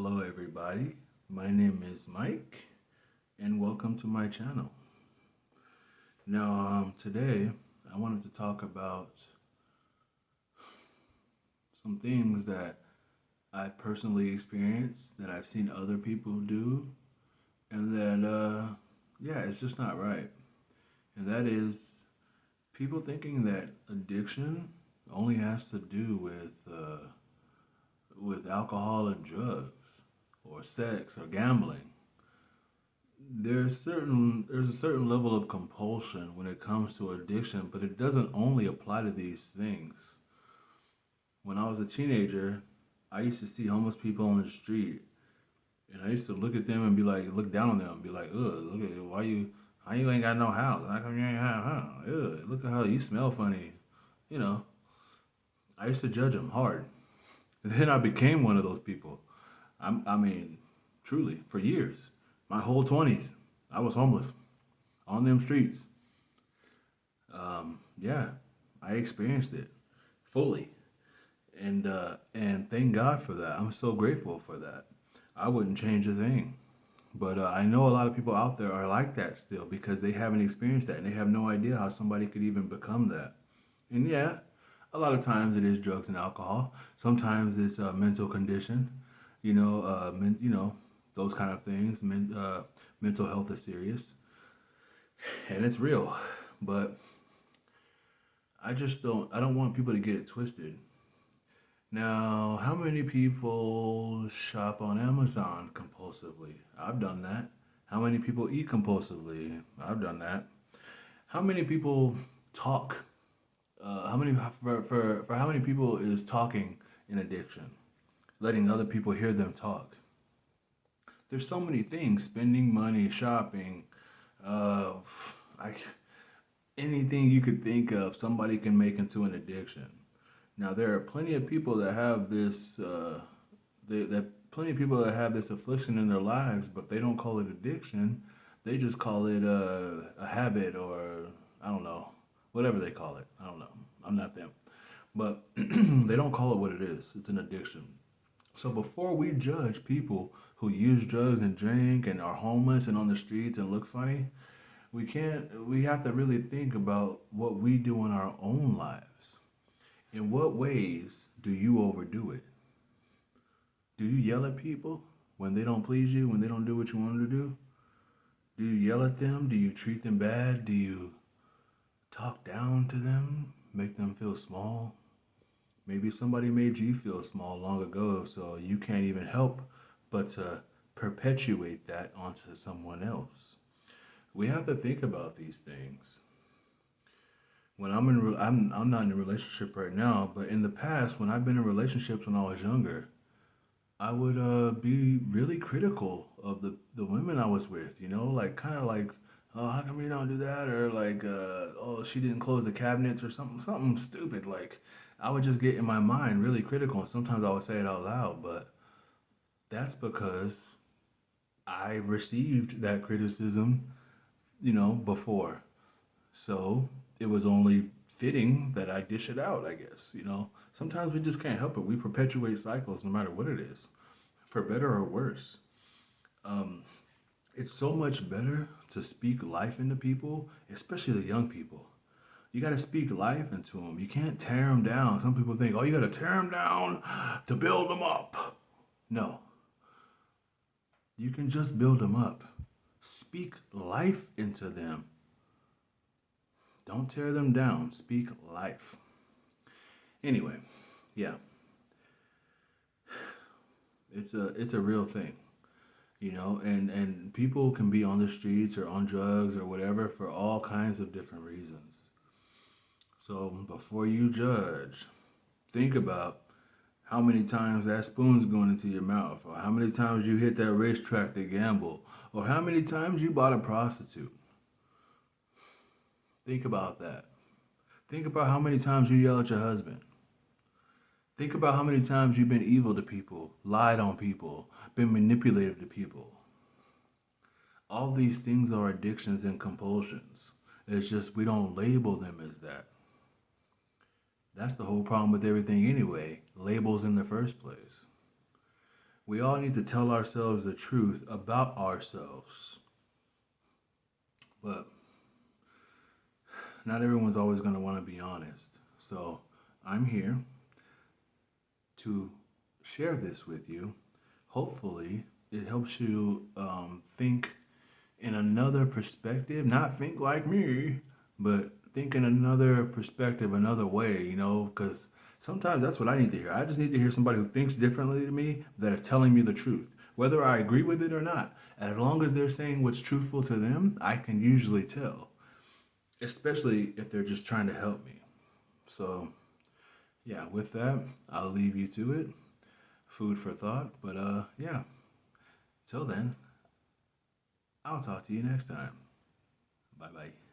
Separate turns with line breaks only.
Hello, everybody. My name is Mike, and welcome to my channel. Now, today I wanted to talk about some things that I personally experienced, that I've seen other people do, and that, it's just not right. And that is people thinking that addiction only has to do with alcohol and drugs, or sex, or gambling. There's a certain level of compulsion when it comes to addiction, but it doesn't only apply to these things. When I was a teenager, I used to see homeless people on the street, and I used to look at them and be like, look down on them and be like, ugh, look at why you, how you ain't got no house? How come you ain't have a house? Ugh, look at how you smell funny. You know, I used to judge them hard. And then I became one of those people. I mean, truly, for years, my whole 20s, I was homeless on them streets. Yeah, I experienced it fully, and thank God for that. I'm so grateful for that. I wouldn't change a thing. But I know a lot of people out there are like that still because they haven't experienced that and they have no idea how somebody could even become that. And yeah, a lot of times it is drugs and alcohol. Sometimes it's a mental condition, those kind of things. Mental health is serious and it's real. But I don't want people to get it twisted. Now, how many people shop on Amazon compulsively? I've done that. How many people eat compulsively? I've done that. How many people talk? How many for how many people is talking an addiction? Letting other people hear them talk. There's so many things: spending money, shopping, uh, I, anything you could think of, somebody can make into an addiction. Now there are plenty of people that have this. Plenty of people that have this affliction in their lives, but they don't call it addiction. They just call it a habit, or I don't know, whatever they call it. I don't know. I'm not them, but they don't call it what it is. It's an addiction. So before we judge people who use drugs and drink and are homeless and on the streets and look funny, we have to really think about what we do in our own lives. In what ways do you overdo it? Do you yell at people when they don't please you, when they don't do what you want them to do? Do you yell at them? Do you treat them bad? Do you talk down to them, make them feel small? Maybe somebody made you feel small long ago, so you can't even help but to perpetuate that onto someone else. We have to think about these things. When I'm not in a relationship right now, but in the past, when I've been in relationships when I was younger, I would be really critical of the women I was with, like kind of like, oh, how come you don't do that? Or like, oh, she didn't close the cabinets or something stupid. Like, I would just get in my mind really critical, and sometimes I would say it out loud, but that's because I received that criticism, before. So it was only fitting that I dish it out, I guess. Sometimes we just can't help it. We perpetuate cycles no matter what it is, for better or worse. Um, it's so much better to speak life into people, especially the young people. You got to speak life into them. You can't tear them down. Some people think, oh, you got to tear them down to build them up. No, you can just build them up. Speak life into them. Don't tear them down. Speak life. Anyway, yeah, it's a real thing, and people can be on the streets or on drugs or whatever for all kinds of different reasons. So before you judge, think about how many times that spoon's going into your mouth, or how many times you hit that racetrack to gamble, or how many times you bought a prostitute. Think about that. Think about how many times you yell at your husband. Think about how many times you've been evil to people, lied on people, been manipulative to people. All these things are addictions and compulsions. It's just we don't label them as that. That's the whole problem with everything anyway. Labels in the first place. We all need to tell ourselves the truth about ourselves. But not everyone's always going to want to be honest. So I'm here to share this with you. Hopefully, it helps you think in another perspective, not think like me, but think in another perspective, another way, because sometimes that's what I need to hear. I just need to hear somebody who thinks differently to me that is telling me the truth, whether I agree with it or not. As long as they're saying what's truthful to them, I can usually tell, especially if they're just trying to help me. So, yeah, with that, I'll leave you to it. Food for thought, but yeah, till then, I'll talk to you next time. Bye bye.